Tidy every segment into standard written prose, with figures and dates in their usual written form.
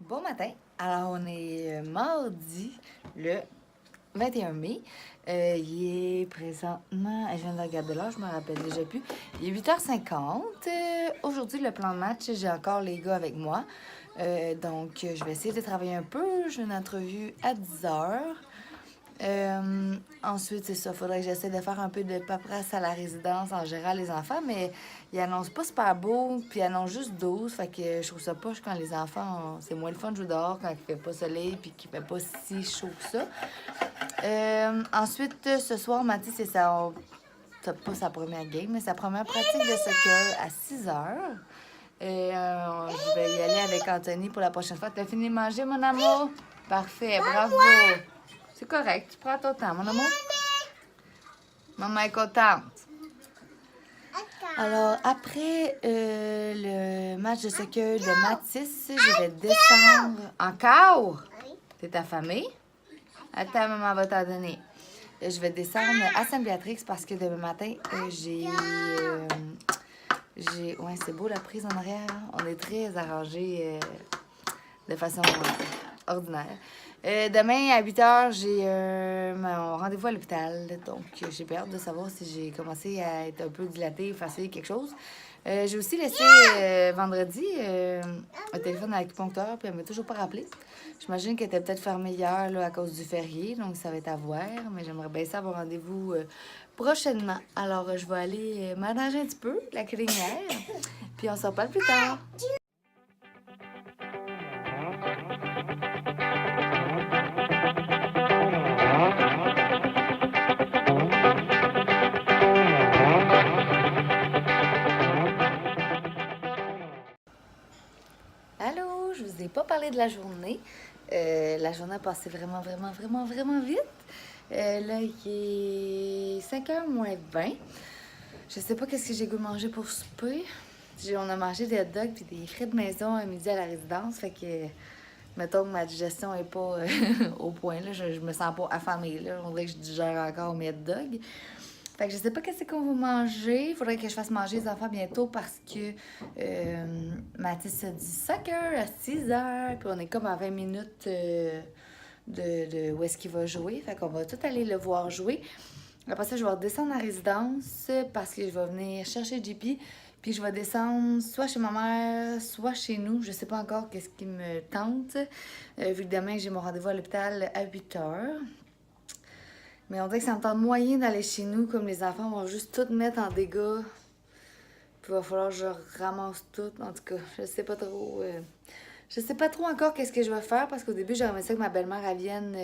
Bon matin. Alors, on est mardi, le 21 mai. Il est présentement, je viens de regarder l'heure, je me rappelle déjà plus. Il est 8h50. Aujourd'hui, le plan de match, j'ai encore les gars avec moi. Donc, je vais essayer de travailler un peu. J'ai une entrevue à 10h. Ensuite, c'est ça. Il faudrait que j'essaie de faire un peu de paperasse à la résidence en gérant les enfants, mais ils annoncent pas super beau, puis ils annoncent juste 12. Fait que je trouve ça poche quand les enfants, c'est moins le fun de jouer dehors quand il fait pas soleil, puis qu'il fait pas si chaud que ça. Ensuite, ce soir, Mathis, c'est pas sa première game, mais sa première pratique de soccer à 6h. Je vais y aller avec Anthony pour la prochaine fois. T'as fini de manger, mon amour? Parfait, bravo! C'est correct, tu prends ton temps, mon amour. Maman est contente. Alors, après le match de soccer de Mathis, je vais descendre. Encore? T'es affamée? Attends, maman va t'en donner. Je vais descendre à Sainte-Béatrix parce que demain matin, ouais, c'est beau la prise en arrière. On est très arrangés de façon ordinaire. Demain, à 8h, j'ai mon rendez-vous à l'hôpital. Donc, j'ai peur de savoir si j'ai commencé à être un peu dilatée ou fatiguée, quelque chose. J'ai aussi laissé vendredi un téléphone à l'acupuncteur, puis elle m'a toujours pas rappelé. J'imagine qu'elle était peut-être fermée hier là, à cause du férié, donc ça va être à voir. Mais j'aimerais bien ça avoir rendez-vous prochainement. Alors, je vais aller m'arranger un petit peu, la crinière, puis on s'en parle plus tard. Allô, je vous ai pas parlé de la journée. La journée a passé vraiment vite. Là, il est 5h moins 20. Je sais pas qu'est-ce que j'ai goût de manger pour souper. On a mangé des hot dogs et des frites de maison à midi à la résidence. Fait que, mettons que ma digestion est pas au point. Là. Je me sens pas affamée. Là. On dirait que je digère encore mes hot dogs. Fait que je sais pas qu'est-ce qu'on va manger. Il faudrait que je fasse manger les enfants bientôt parce que Mathis a dit soccer à 6h. Puis on est comme à 20 minutes de où est-ce qu'il va jouer. Fait qu'on va tout aller le voir jouer. Après ça, je vais redescendre à la résidence parce que je vais venir chercher JP. Puis je vais descendre soit chez ma mère, soit chez nous. Je sais pas encore qu'est-ce qui me tente. Vu que demain, j'ai mon rendez-vous à l'hôpital à 8h. Mais on dirait que ça me tente moyen d'aller chez nous, comme les enfants vont juste tout mettre en dégâts. Puis il va falloir que je ramasse tout. En tout cas, je sais pas trop. Je sais pas trop encore qu'est-ce que je vais faire parce qu'au début, j'aimerais ça que ma belle-mère elle vienne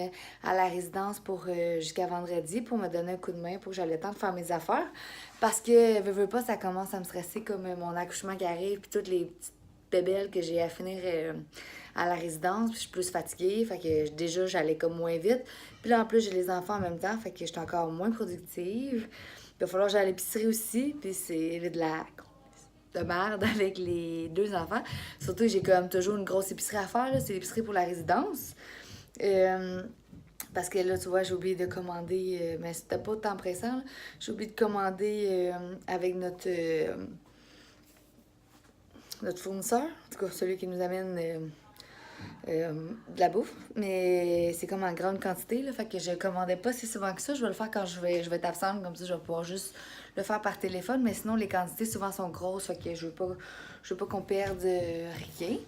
à la résidence pour jusqu'à vendredi pour me donner un coup de main pour que j'aie le temps de faire mes affaires. Parce que, veux pas, ça commence à me stresser comme mon accouchement qui arrive puis toutes les petites bébelles que j'ai à finir à la résidence, puis je suis plus fatiguée, fait que déjà j'allais comme moins vite. Puis là en plus j'ai les enfants en même temps, fait que j'étais encore moins productive. Puis il va falloir que j'aille à l'épicerie aussi, puis c'est de merde avec les deux enfants. Surtout que j'ai comme toujours une grosse épicerie à faire, là, c'est l'épicerie pour la résidence. Parce que là, tu vois, j'ai oublié de commander, mais c'était pas tant pressant, là. J'ai oublié de commander avec notre fournisseur, en tout cas celui qui nous amène de la bouffe, mais c'est comme en grande quantité, là, fait que je commandais pas si souvent que ça. Je vais le faire quand je vais être absente, comme ça je vais pouvoir juste le faire par téléphone, mais sinon les quantités souvent sont grosses, fait que je veux pas qu'on perde rien.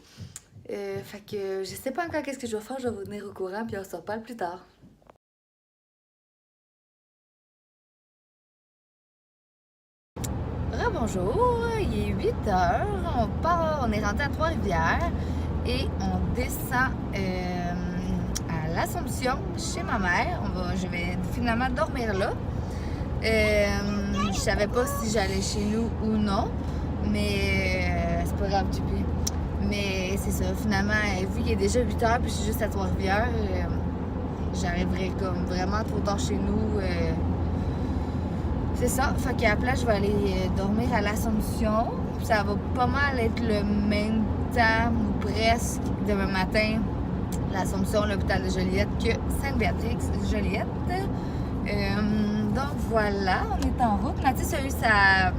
Fait que je sais pas encore qu'est-ce que je vais faire, je vais vous tenir au courant, puis on se reparle plus tard. Bonjour, il est 8h, on est rentré à Trois-Rivières et on descend à l'Assomption chez ma mère. Je vais finalement dormir là. Je savais pas si j'allais chez nous ou non, mais c'est pas grave du tout. Mais c'est ça, finalement, vu qu'il est déjà 8h puis je suis juste à Trois-Rivières, j'arriverai comme vraiment trop tard chez nous. C'est ça, fait qu'à la place, je vais aller dormir à l'Assomption. Ça va pas mal être le même temps, ou presque, demain matin, l'Assomption, l'hôpital de Joliette, que Sainte-Béatrix-Joliette. Donc voilà, on est en route. Mathis a eu sa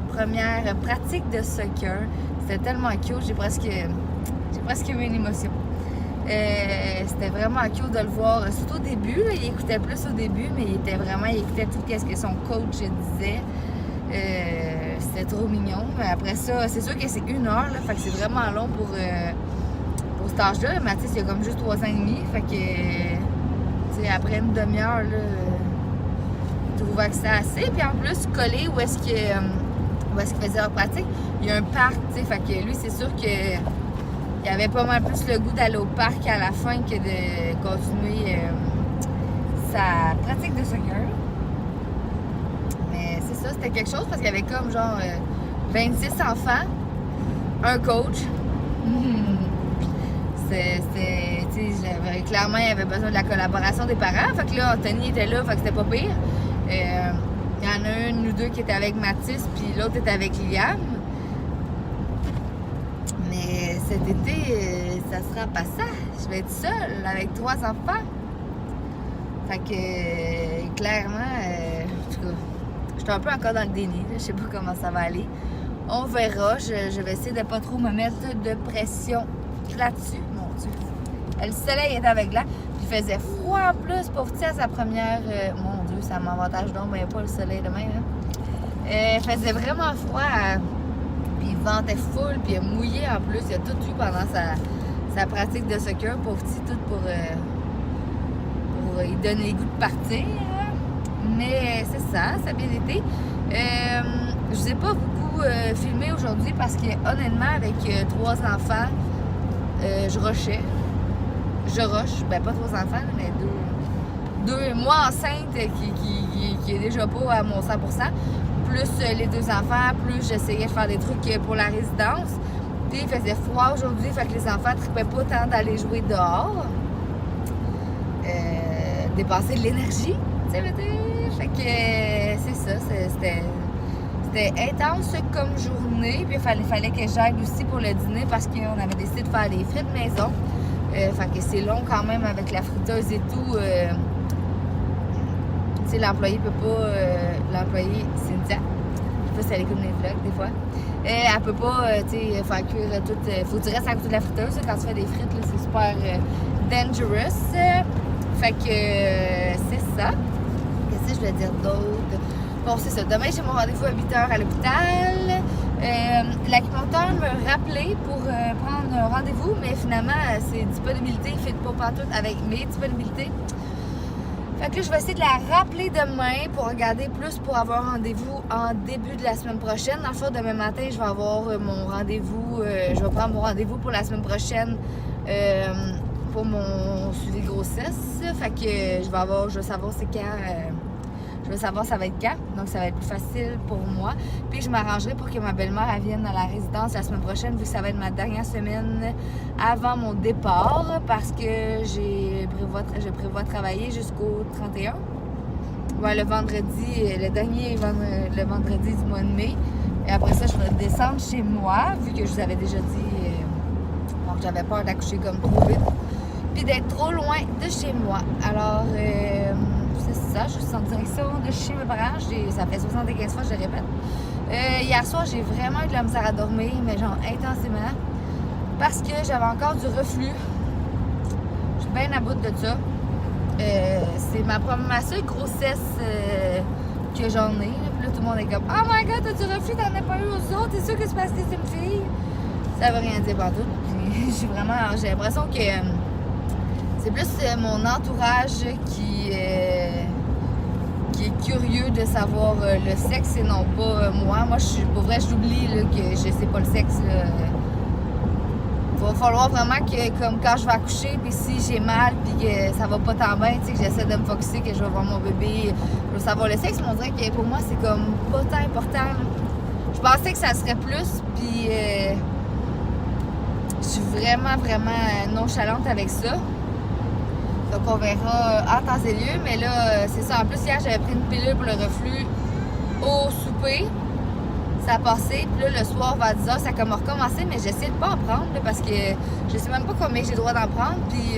première pratique de soccer. C'était tellement cute, j'ai presque eu une émotion. C'était vraiment cute de le voir. Surtout au début, là, il écoutait plus au début, mais il écoutait tout ce que son coach disait. C'était trop mignon. Mais après ça, c'est sûr que c'est 1 heure, là, fait que c'est vraiment long pour cet âge-là. Mathis, il a comme juste 3 ans et demi. Fait que, après une demi-heure, là, je trouvais que c'était assez. Puis en plus, collé où est-ce qu'il faisait leur pratique, il y a un parc, tu sais. Fait que lui, c'est sûr que il avait pas mal plus le goût d'aller au parc à la fin que de continuer sa pratique de soccer. Mais c'est ça, c'était quelque chose parce qu'il y avait comme genre 26 enfants, un coach. Clairement, il avait besoin de la collaboration des parents. Fait que là, Anthony était là, fait que c'était pas pire. Il y en a une ou deux qui étaient avec Mathis, puis l'autre était avec Liam. Mais cet été, ça sera pas ça. Je vais être seule avec 3 enfants. Fait que, clairement, en tout cas, je suis un peu encore dans le déni. Je sais pas comment ça va aller. On verra. Je vais essayer de pas trop me mettre de pression là-dessus. Mon Dieu. Le soleil était avec là. Puis il faisait froid en plus. Pauvre petit à sa première. Mon Dieu, ça m'avantage donc, mais pas le soleil demain. Hein. Il faisait vraiment froid. Puis il ventait full. Puis il a mouillé en plus. Il a tout eu pendant sa pratique de soccer. Pauvre petit, tout pour lui donner le goût de partir. Mais c'est ça, ça a bien été. Je vous ai pas beaucoup filmé aujourd'hui parce que honnêtement, avec 3 enfants, je rushais. Je rush, ben pas 3 enfants, mais 2. Moi enceinte qui est déjà pas à mon 100%, plus les 2 enfants, plus j'essayais de faire des trucs pour la résidence. Puis il faisait froid aujourd'hui, fait que les enfants ne trippaient pas tant d'aller jouer dehors. Dépasser de l'énergie, tu sais, fait que c'est ça, c'était intense comme journée, puis il fallait que j'aille aussi pour le dîner parce qu'on avait décidé de faire des frites maison. Fait que c'est long quand même avec la friteuse et tout. Tu sais, l'employé peut pas, l'employé Cynthia, je sais pas si elle écoute mes vlogs des fois, elle peut pas, tu sais, faire cuire tout, faut que tu restes à côté de la friteuse, quand tu fais des frites, là, c'est super dangerous. Fait que c'est ça. Qu'est-ce que je voulais dire d'autre? Bon, c'est ça. Demain, j'ai mon rendez-vous à 8h à l'hôpital. L'acupuncteur me rappelait pour prendre un rendez-vous, mais finalement, ses disponibilités ne fitent pas partout avec mes disponibilités. Fait que là, je vais essayer de la rappeler demain pour regarder plus pour avoir rendez-vous en début de la semaine prochaine. Dans le fond, demain matin, je vais avoir mon rendez-vous. Je vais prendre mon rendez-vous pour la semaine prochaine. Pour mon suivi de grossesse. Fait que je vais savoir c'est quand. Je vais savoir ça va être quand. Donc ça va être plus facile pour moi. Puis je m'arrangerai pour que ma belle-mère vienne à la résidence la semaine prochaine, vu que ça va être ma dernière semaine avant mon départ, parce que je prévois travailler jusqu'au 31. Ouais, le vendredi du mois de mai. Et après ça, je vais descendre chez moi, vu que je vous avais déjà dit que j'avais peur d'accoucher comme trop vite. Puis d'être trop loin de chez moi. Alors, c'est ça, je suis en direction de chez mes parents. Ça fait 75 fois que je le répète. Hier soir, j'ai vraiment eu de la misère à dormir, mais genre intensément. Parce que j'avais encore du reflux. Je suis bien à bout de ça. C'est ma seule grossesse que j'en ai. Puis là, tout le monde est comme « Oh my God, t'as du reflux, t'en as pas eu aux autres? T'es sûr que c'est parce que c'est une fille? » Ça veut rien dire partout. J'ai l'impression que c'est plus mon entourage qui est curieux de savoir le sexe et non pas moi. Moi, pour vrai, j'oublie que je sais pas le sexe. Il va falloir vraiment que, comme quand je vais accoucher, puis si j'ai mal, puis que ça va pas tant bien, tu sais, que j'essaie de me focusser, que je vais voir mon bébé, je veux savoir le sexe, mais on dirait que pour moi, c'est comme pas tant important. Je pensais que ça serait plus, puis je suis vraiment, vraiment nonchalante avec ça. Donc on verra en temps et lieu, mais là, c'est ça. En plus, hier, j'avais pris une pilule pour le reflux au souper. Ça a passé, puis là, le soir, vers 10h, ça a comme recommencé, mais j'essaie de pas en prendre, là, parce que je sais même pas combien j'ai le droit d'en prendre, puis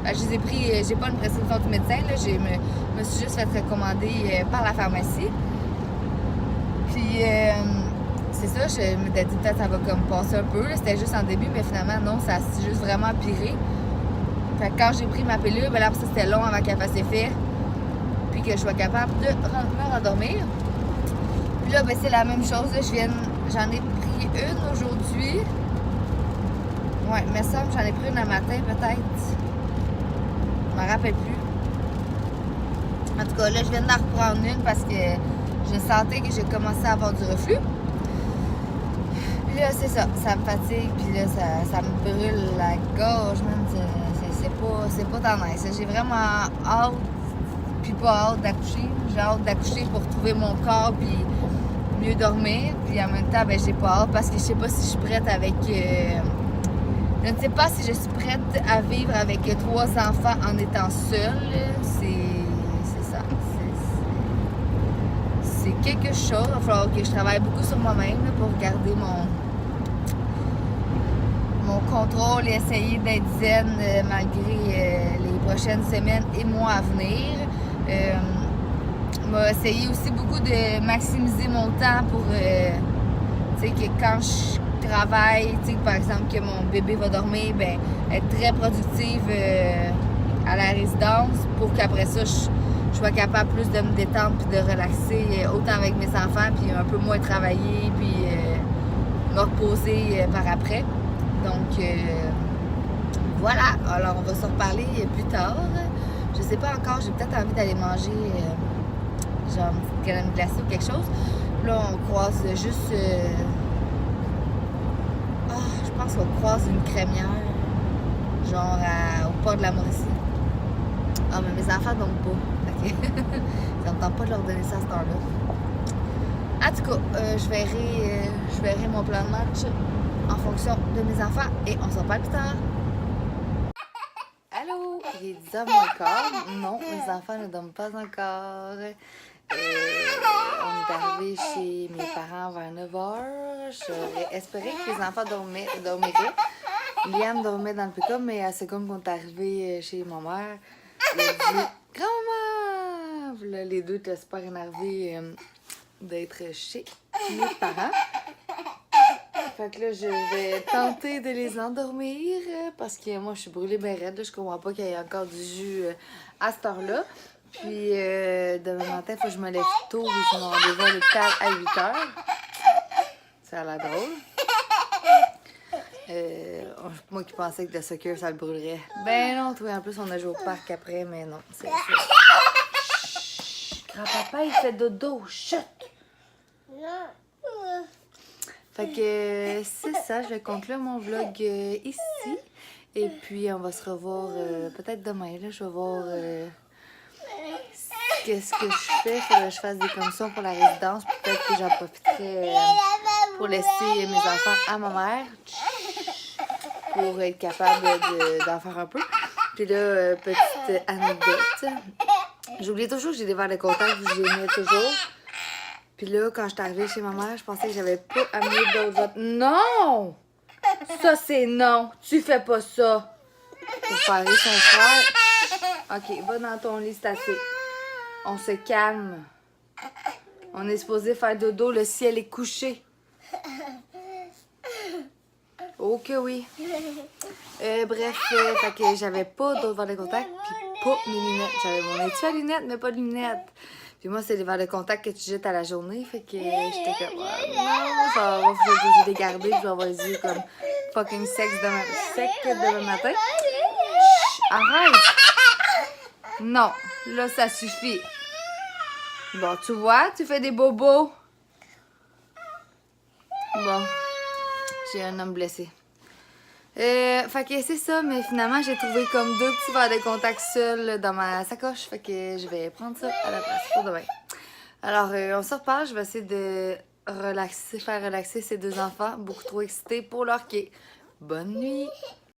je les ai pris, j'ai pas une prescription du médecin, là, je me suis juste fait recommander par la pharmacie. Puis, c'est ça, je m'étais dit peut-être ça va comme passer un peu. C'était juste en début, mais finalement, non, ça s'est juste vraiment empiré. Fait que quand j'ai pris ma pilule, ben là, après ça, c'était long avant qu'elle fasse effet. Puis que je sois capable de me rendormir. Puis là, ben c'est la même chose. J'en ai pris une aujourd'hui. Ouais, mais ça, j'en ai pris une le matin, peut-être. Je me rappelle plus. En tout cas, là, je viens d'en reprendre une parce que je sentais que j'ai commencé à avoir du reflux. Puis là, c'est ça, ça me fatigue, puis là, ça me brûle la gorge, même. C'est pas tant nice. J'ai vraiment hâte, puis pas hâte d'accoucher. J'ai hâte d'accoucher pour trouver mon corps, puis mieux dormir. Puis en même temps, ben, j'ai pas hâte parce que je sais pas si je suis prête avec... je ne sais pas si je suis prête à vivre avec 3 enfants en étant seule. C'est ça. C'est quelque chose. Il va falloir que je travaille beaucoup sur moi-même pour garder mon contrôle et essayer d'être zen malgré les prochaines semaines et mois à venir. M'a essayé aussi beaucoup de maximiser mon temps pour tu sais, que quand je travaille, tu sais, par exemple que mon bébé va dormir, ben être très productive à la résidence pour qu'après ça je sois capable plus de me détendre puis de relaxer autant avec mes enfants puis un peu moins travailler puis me reposer par après. Donc voilà, alors on va se reparler plus tard. Je sais pas encore, j'ai peut-être envie d'aller manger genre une petite crème glacée ou quelque chose. Là on croise juste je pense qu'on croise une crémière genre au port de la Mauricie. Ah mais mes enfants dorment pas. Okay. Ça me tente pas de leur donner ça à cette heure-là. En tout cas, je verrai mon plan de match en fonction de mes enfants et on s'en parle plus tard. Allô? Il est 10h moins quart. Non, mes enfants ne dorment pas encore. On est arrivé chez mes parents vers 9h. J'aurais espéré que les enfants dormiraient. Liam dormait dans le pick-up, mais à la seconde qu'on est arrivé chez ma mère, il a dit « Grand-maman! » Là, les deux étaient super énervés d'être chez mes parents. Fait que là, je vais tenter de les endormir parce que moi, je suis brûlée bien raide. Là, je comprends pas qu'il y ait encore du jus à cette heure-là. Puis, demain matin, il faut que je me lève tôt. J'ai mon rendez-vous à l'hôpital à 8h. Ça a l'air drôle. Moi qui pensais que le soccer, ça le brûlerait. Ben non, toi, en plus, on a joué au parc après, mais non. C'est ça. Grand-papa, il fait dodo. Chut! Non. Fait que c'est ça, je vais conclure mon vlog ici. Et puis, on va se revoir peut-être demain. Là, je vais voir qu'est-ce que je fais. Il faudrait que je fasse des commissions pour la résidence. Peut-être que j'en profiterai pour laisser mes enfants à ma mère. Pour être capable d'en faire un peu. Puis là, petite anecdote. J'oublie toujours que j'ai des verres de contact, je les mets toujours. Puis là, quand je suis arrivée chez ma mère, je pensais que j'avais pas amené d'autres verres. Non! Ça, c'est non. Tu fais pas ça. Pour faire son frère. OK, va dans ton lit, c'est assez. On se calme. On est supposé faire dodo, le ciel est couché. Ok, oui. Bref, fait que j'avais pas d'autres verres de contact, puis pas mes lunettes. J'avais mon étui à lunettes, mais pas de lunettes. Puis moi, c'est les verres de contact que tu jettes à la journée, fait que j'étais comme, non, je vais les garder, puis je vais avoir les yeux comme fucking sec demain matin. Chut, arrête! Non, là, ça suffit. Bon, tu vois, tu fais des bobos. Bon. J'ai un homme blessé. Fait que c'est ça, mais finalement, j'ai trouvé comme 2 petits verres de contact seuls dans ma sacoche. Fait que je vais prendre ça à la place pour demain. Alors, on se reparle. Je vais essayer de faire relaxer ces 2 enfants. Beaucoup trop excités pour leur quai. Bonne nuit!